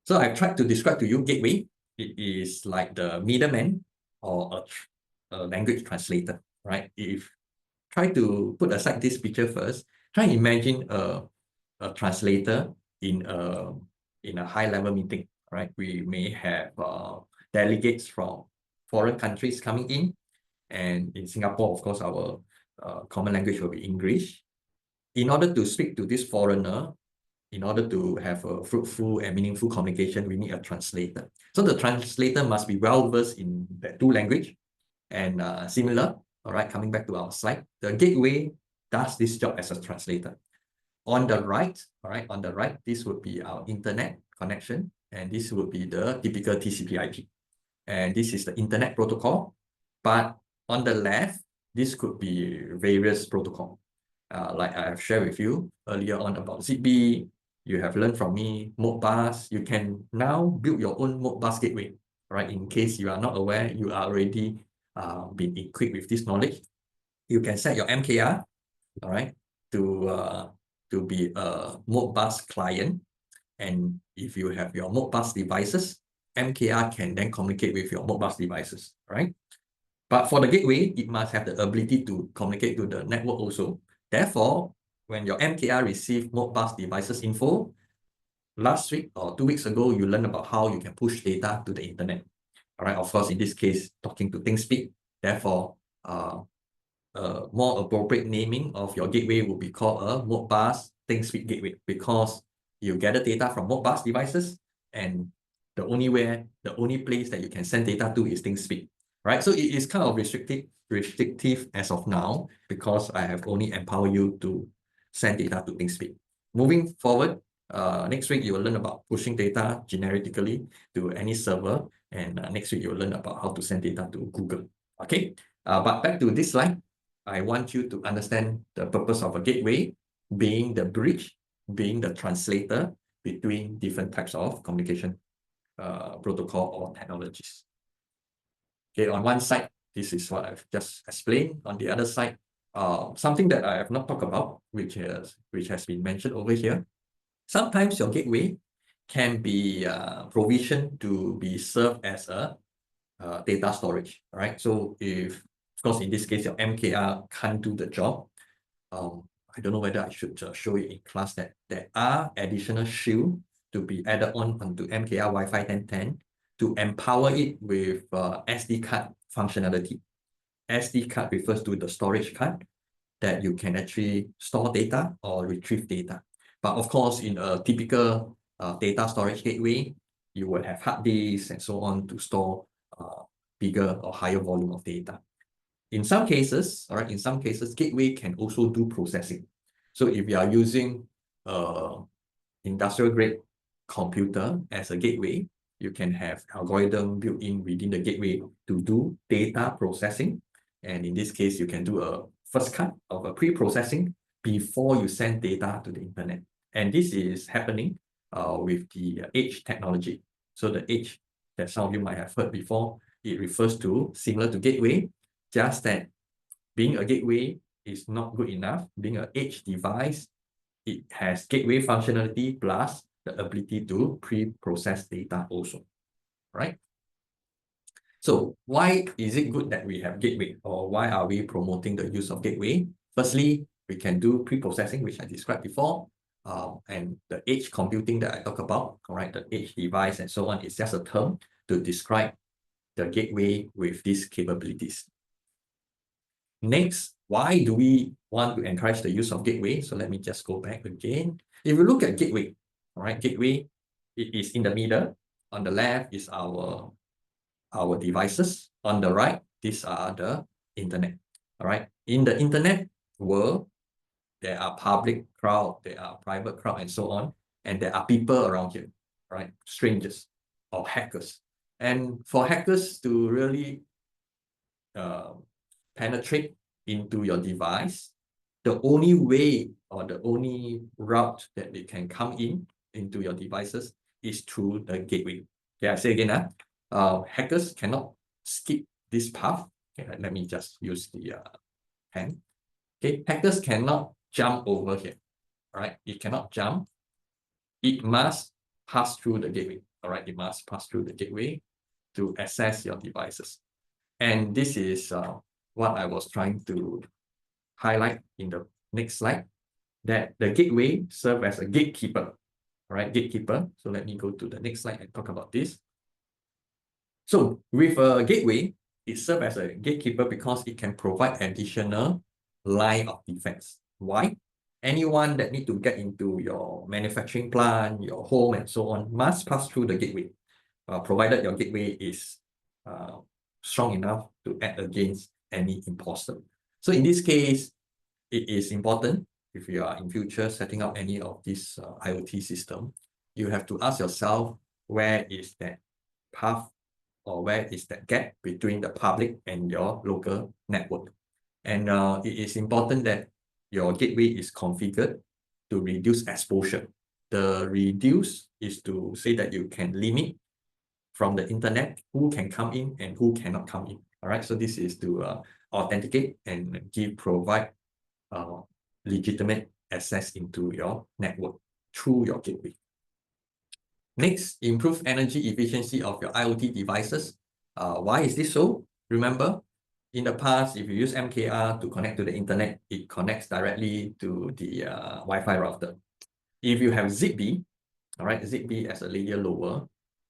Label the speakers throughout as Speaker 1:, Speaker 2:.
Speaker 1: So I've tried to describe to you gateway. It is like the middleman or a language translator, right? If try to put aside this picture first, try and imagine a translator in a high-level meeting, right? We may have delegates from foreign countries coming in, and in Singapore, of course, our common language will be English. In order to speak to this foreigner, in order to have a fruitful and meaningful communication, we need a translator. So the translator must be well-versed in the two language. And similar, all right, coming back to our slide, the gateway does this job as a translator. On the right, all right, on the right, this would be our internet connection, and this would be the typical TCP/IP. And this is the internet protocol. But on the left, this could be various protocol. Like I have shared with you earlier on about ZigBee, you have learned from me, Modbus. You can now build your own Modbus gateway, right? In case you are not aware, you are already been equipped with this knowledge. You can set your MKR, all right, to be a Modbus client. And if you have your Modbus devices, MKR can then communicate with your Modbus devices, right? But for the gateway, it must have the ability to communicate to the network also. Therefore, when your MKR receive Modbus devices info, last week or 2 weeks ago, you learned about how you can push data to the internet. All right, of course, in this case, talking to ThinkSpeak. Therefore, more appropriate naming of your gateway will be called a Modbus ThinkSpeak gateway, because you gather data from Modbus devices, and the only place that you can send data to is ThinkSpeak, right? So it is kind of restrictive as of now, because I have only empowered you to send data to ThinkSpeak. Moving forward, next week you will learn about pushing data generically to any server, and next week you will learn about how to send data to Google. Okay, but back to this slide. I want you to understand the purpose of a gateway, being the bridge, being the translator between different types of communication protocol or technologies. Okay, on one side, this is what I've just explained. On the other side, something that I have not talked about, which has been mentioned over here. Sometimes your gateway can be provisioned to be served as a data storage, right? So if, of course, in this case, your MKR can't do the job. I don't know whether I should show it in class that there are additional shield to be added on onto MKR Wi-Fi 1010 to empower it with SD card functionality. SD card refers to the storage card that you can actually store data or retrieve data. But of course, in a typical data storage gateway, you will have hard disks and so on to store bigger or higher volume of data. In some cases, all right, in some cases, gateway can also do processing. So if you are using industrial grade computer as a gateway, you can have algorithm built in within the gateway to do data processing. And in this case, you can do a first cut of a pre-processing before you send data to the internet. And this is happening with the edge technology. So the edge that some of you might have heard before, it refers to similar to gateway, just that being a gateway is not good enough. Being an edge device, it has gateway functionality plus the ability to pre-process data also, right? So why is it good that we have gateway, or why are we promoting the use of gateway? Firstly, we can do pre-processing, which I described before, and the edge computing that I talk about, all right, the edge device and so on, is just a term to describe the gateway with these capabilities. Next, why do we want to encourage the use of gateway? So let me just go back again. If you look at gateway, all right, gateway, it is in the middle. On the left is our devices. On the right, these are the internet. All right. In the internet world, there are public crowd, there are private crowd, and so on. And there are people around here, right? Strangers or hackers. And for hackers to really penetrate into your device, the only way or the only route that they can come into your devices is through the gateway. Okay, I say again, hackers cannot skip this path. Okay, let me just use the pen. Okay, hackers cannot jump over here. All right, it cannot jump. It must pass through the gateway. All right, it must pass through the gateway to access your devices. And this is what I was trying to highlight in the next slide, that the gateway serves as a gatekeeper. All right, gatekeeper. So let me go to the next slide and talk about this. So with a gateway, it serves as a gatekeeper because it can provide additional line of defense. Why? Anyone that need to get into your manufacturing plant, your home, and so on, must pass through the gateway, provided your gateway is strong enough to act against any imposter. So in this case, it is important, if you are in future setting up any of this IoT system, you have to ask yourself, where is that path, or where is that gap between the public and your local network? And it is important that your gateway is configured to reduce exposure. The reduce is to say that you can limit from the internet who can come in and who cannot come in. All right, so this is to authenticate and provide legitimate access into your network through your gateway. Next, improve energy efficiency of your IoT devices. Why is this so? Remember, in the past, if you use MKR to connect to the internet, it connects directly to the Wi-Fi router. If you have ZigBee, all right, ZigBee as a layer lower,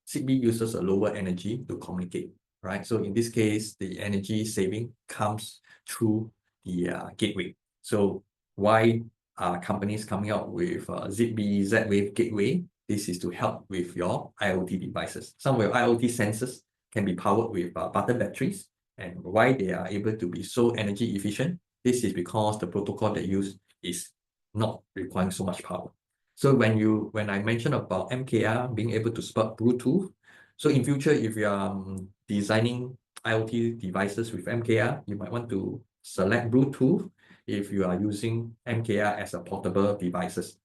Speaker 1: ZigBee uses a lower energy to communicate, right? So in this case, the energy saving comes through the gateway. So why are companies coming out with ZigBee Z-Wave gateway? This is to help with your IoT devices. Some of your IoT sensors can be powered with button batteries. And why they are able to be so energy efficient? This is because the protocol they use is not requiring so much power. So when I mentioned about MKR being able to support Bluetooth, so in future, if you are designing IoT devices with MKR, you might want to select Bluetooth if you are using MKR as a portable devices.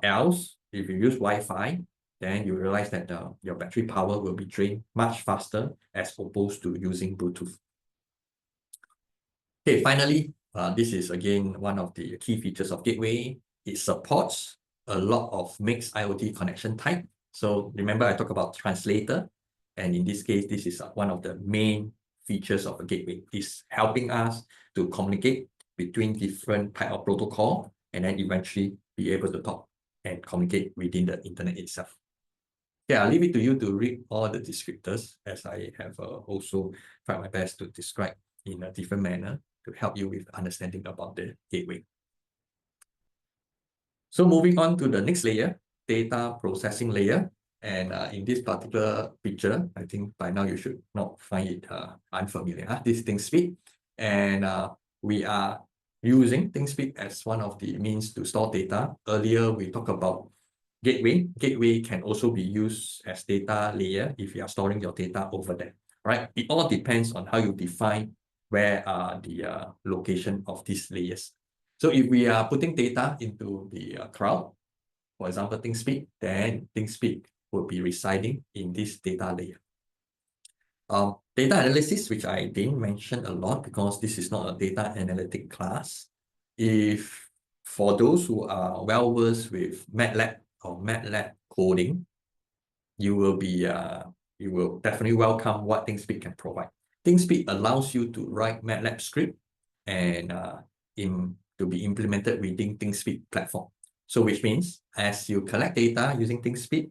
Speaker 1: Else, if you use Wi-Fi, then you realize that your battery power will be drained much faster as opposed to using Bluetooth. Okay, finally, this is again one of the key features of Gateway. It supports a lot of mixed IoT connection type. So remember I talked about translator, and in this case, this is one of the main features of a gateway. It's helping us to communicate between different type of protocol and then eventually be able to talk and communicate within the internet itself. Yeah, I'll leave it to you to read all the descriptors, as I have also tried my best to describe in a different manner to help you with understanding about the gateway. So moving on to the next layer, data processing layer. And in this particular picture, I think by now you should not find it unfamiliar. This ThinkSpeed. And we are using ThinkSpeed as one of the means to store data. Earlier, we talked about gateway. Gateway can also be used as data layer if you are storing your data over there, right? It all depends on how you define where are the location of these layers. So if we are putting data into the cloud, for example, ThinkSpeed, then ThinkSpeed will be residing in this data layer. Data analysis, which I didn't mention a lot because this is not a data analytic class. If for those who are well versed with MATLAB or MATLAB coding, you will definitely welcome what ThinkSpeed can provide. ThinkSpeed allows you to write MATLAB script and to be implemented within ThinkSpeed platform. So which means as you collect data using ThinkSpeed,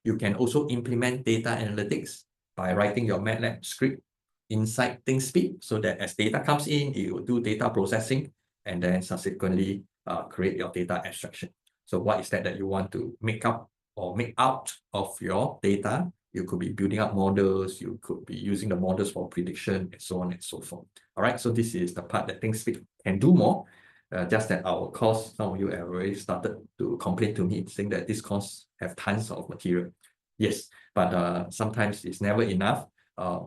Speaker 1: you can also implement data analytics by writing your MATLAB script inside ThinkSpeed so that as data comes in, it will do data processing and then subsequently create your data abstraction. So what is that you want to make up or make out of your data? You could be building up models, you could be using the models for prediction, and so on and so forth. All right, so this is the part that ThinkSpeed can do more. Just that our course, some of you have already started to complain to me saying that this course have tons of material. Yes, but sometimes it's never enough.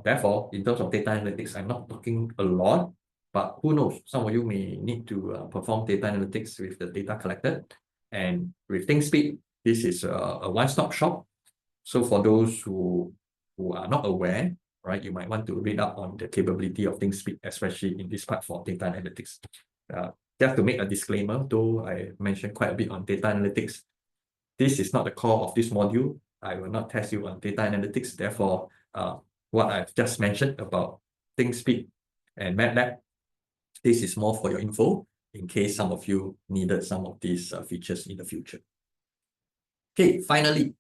Speaker 1: Therefore, in terms of data analytics, I'm not talking a lot, but who knows, some of you may need to perform data analytics with the data collected. And with ThinkSpeed, this is a one-stop shop. So for those who are not aware, right, you might want to read up on the capability of ThinkSpeed, especially in this part for data analytics. Just to make a disclaimer, though I mentioned quite a bit on data analytics, this is not the core of this module. I will not test you on data analytics. Therefore, what I've just mentioned about ThinkSpeak and MATLAB, this is more for your info in case some of you needed some of these features in the future. Okay, finally,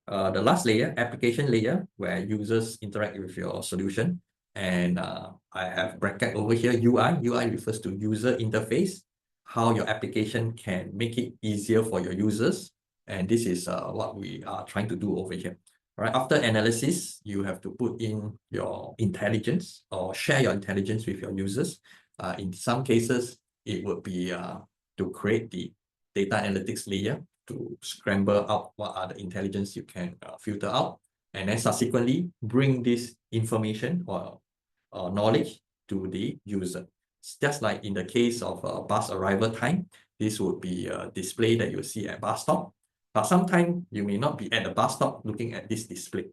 Speaker 1: the last layer, application layer, where users interact with your solution. And I have bracket over here, UI. UI refers to user interface, how your application can make it easier for your users. And this is what we are trying to do over here. All right, after analysis, you have to put in your intelligence or share your intelligence with your users. In some cases, it would be to create the data analytics layer to scramble out what are the intelligence you can filter out, and then subsequently bring this information or knowledge to the user. It's just like in the case of bus arrival time, this would be a display that you see at bus stop. But sometimes you may not be at the bus stop looking at this display.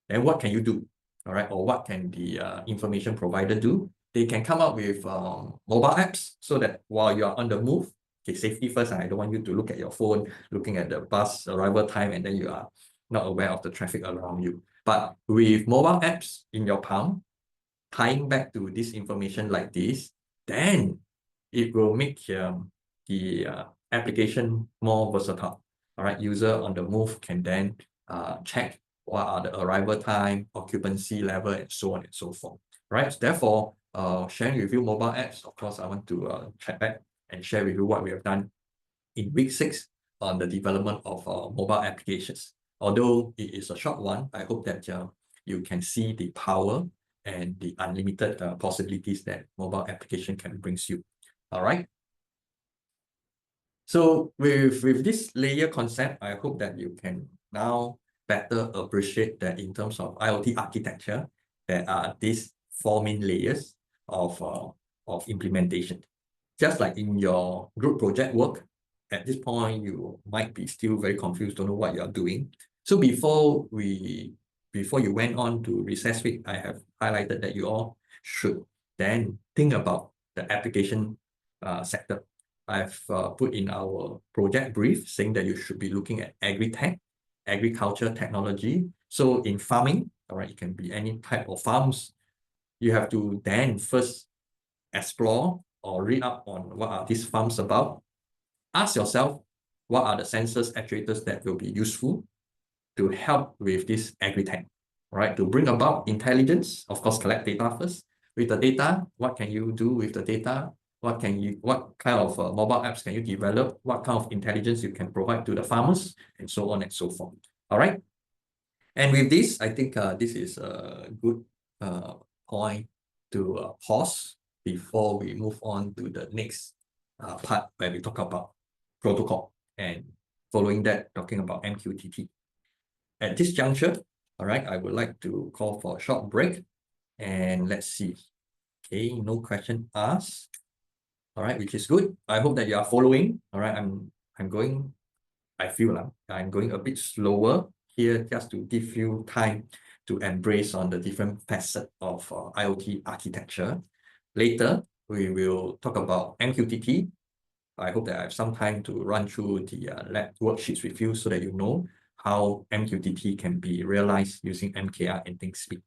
Speaker 1: Then what can you do? All right, or what can the information provider do? They can come up with mobile apps so that while you are on the move, okay, safety first, I don't want you to look at your phone, looking at the bus arrival time, and then you are not aware of the traffic around you. But with mobile apps in your palm, tying back to this information like this, then it will make the application more versatile. All right, user on the move can then check what are the arrival time, occupancy level, and so on and so forth. Right, therefore, sharing with you mobile apps, of course, I want to check back and share with you what we have done in week 6 on the development of mobile applications. Although it is a short one, I hope that you can see the power and the unlimited possibilities that mobile application can bring you. All right. So with this layer concept, I hope that you can now better appreciate that in terms of IoT architecture, there are these 4 main layers of implementation. Just like in your group project work, at this point, you might be still very confused, don't know what you're doing. So before you went on to recess week, I have highlighted that you all should then think about the application sector. I've put in our project brief saying that you should be looking at agri-tech, agriculture technology. So in farming, all right, it can be any type of farms. You have to then first explore or read up on what are these farms about. Ask yourself, what are the sensors, actuators that will be useful to help with this agri-tech, right? To bring about intelligence, of course, collect data first. With the data, what can you do with the data? What kind of mobile apps can you develop? What kind of intelligence you can provide to the farmers, and so on and so forth. All right. And with this, I think this is a good point to pause before we move on to the next part where we talk about protocol, and following that, talking about MQTT. At this juncture, all right, I would like to call for a short break, and let's see. Okay, no question asked. All right, which is good. I hope that you are following. All right, I'm going, I feel I'm going a bit slower here just to give you time to embrace on the different facets of IoT architecture. Later, we will talk about MQTT. I hope that I have some time to run through the lab worksheets with you so that you know how MQTT can be realized using MKR and ThinkSpeak.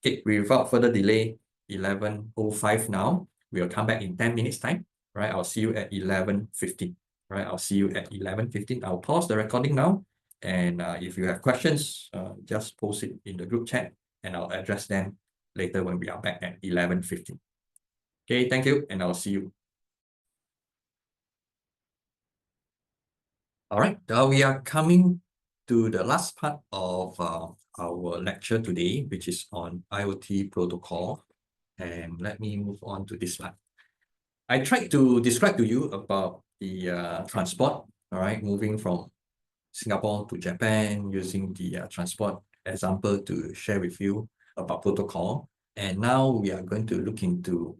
Speaker 1: Okay, without further delay, 11:05 now. We'll come back in 10 minutes time, right? I'll see you at 11:15, right? I'll see you at 11:15. I'll pause the recording now. And if you have questions, just post it in the group chat and I'll address them later when we are back at 11:15. Okay, thank you, and I'll see you. All right, we are coming to the last part of our lecture today, which is on IoT protocol. And let me move on to this part. I tried to describe to you about the transport, all right, moving from Singapore to Japan, using the transport example to share with you about protocol. And now we are going to look into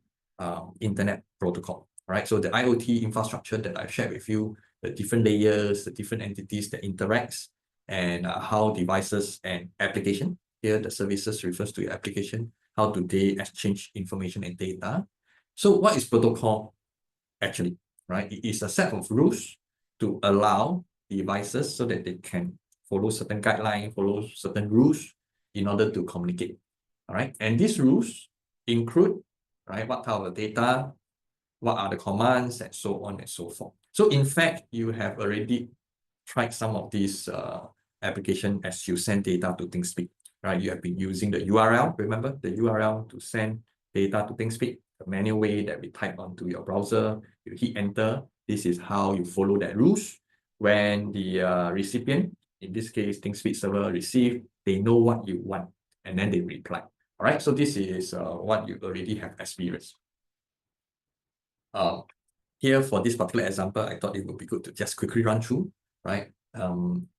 Speaker 1: internet protocol, right? So the IoT infrastructure that I shared with you, the different layers, the different entities that interacts, and how devices and application, here the services refers to your application, how do they exchange information and data. So what is protocol actually, right? It is a set of rules to allow devices so that they can follow certain guidelines, follow certain rules in order to communicate. All right, and these rules include, right, what type of data, what are the commands, and so on and so forth. So in fact, you have already tried some of these application as you send data to ThinkSpeak, right? You have been using the URL, remember the URL to send data to ThinkSpeak, the manual way that we type onto your browser, you hit enter. This is how you follow that rules. When the recipient, in this case, ThinkSpeak server receive, they know what you want, and then they reply. All right, so this is what you already have experienced. Here for this particular example, I thought it would be good to just quickly run through, right?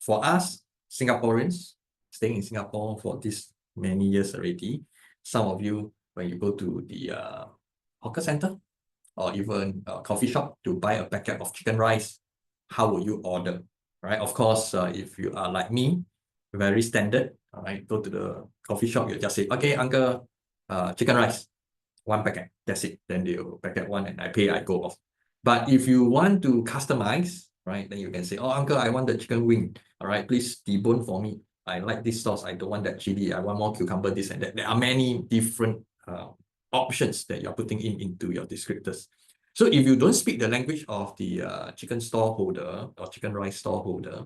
Speaker 1: For us, Singaporeans, staying in Singapore for this many years already, some of you, when you go to the hawker center or even a coffee shop to buy a packet of chicken rice, how will you order, right? Of course, if you are like me, very standard, all right, go to the coffee shop, you just say, okay, uncle, chicken rice, one packet, that's it. Then they'll packet one and I pay, I go off. But if you want to customize, right, then you can say, oh, uncle, I want the chicken wing. All right, please debone for me. I like this sauce. I don't want that chili. I want more cucumber, this and that. There are many different options that you're putting into your descriptors. So if you don't speak the language of the chicken store holder or chicken rice store holder,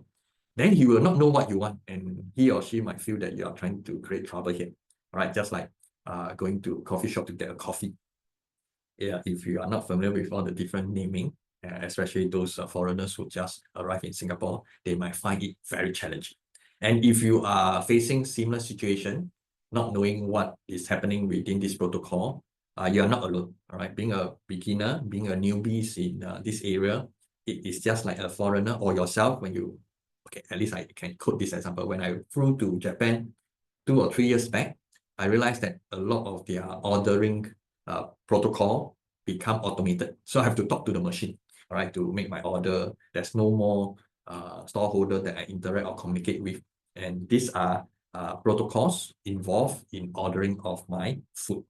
Speaker 1: then he will not know what you want. And he or she might feel that you are trying to create trouble here. All right, just like going to coffee shop to get a coffee. Yeah, if you are not familiar with all the different naming, especially those foreigners who just arrived in Singapore, they might find it very challenging. And if you are facing similar situation, not knowing what is happening within this protocol, you are not alone. All right, being a beginner, being a newbie in this area, it is just like a foreigner or yourself when you, okay, at least I can quote this example. When I flew to Japan 2 or 3 years back, I realized that a lot of their ordering protocol become automated. So I have to talk to the machine, all right, to make my order. There's no more storeholder that I interact or communicate with. And these are protocols involved in ordering of my food.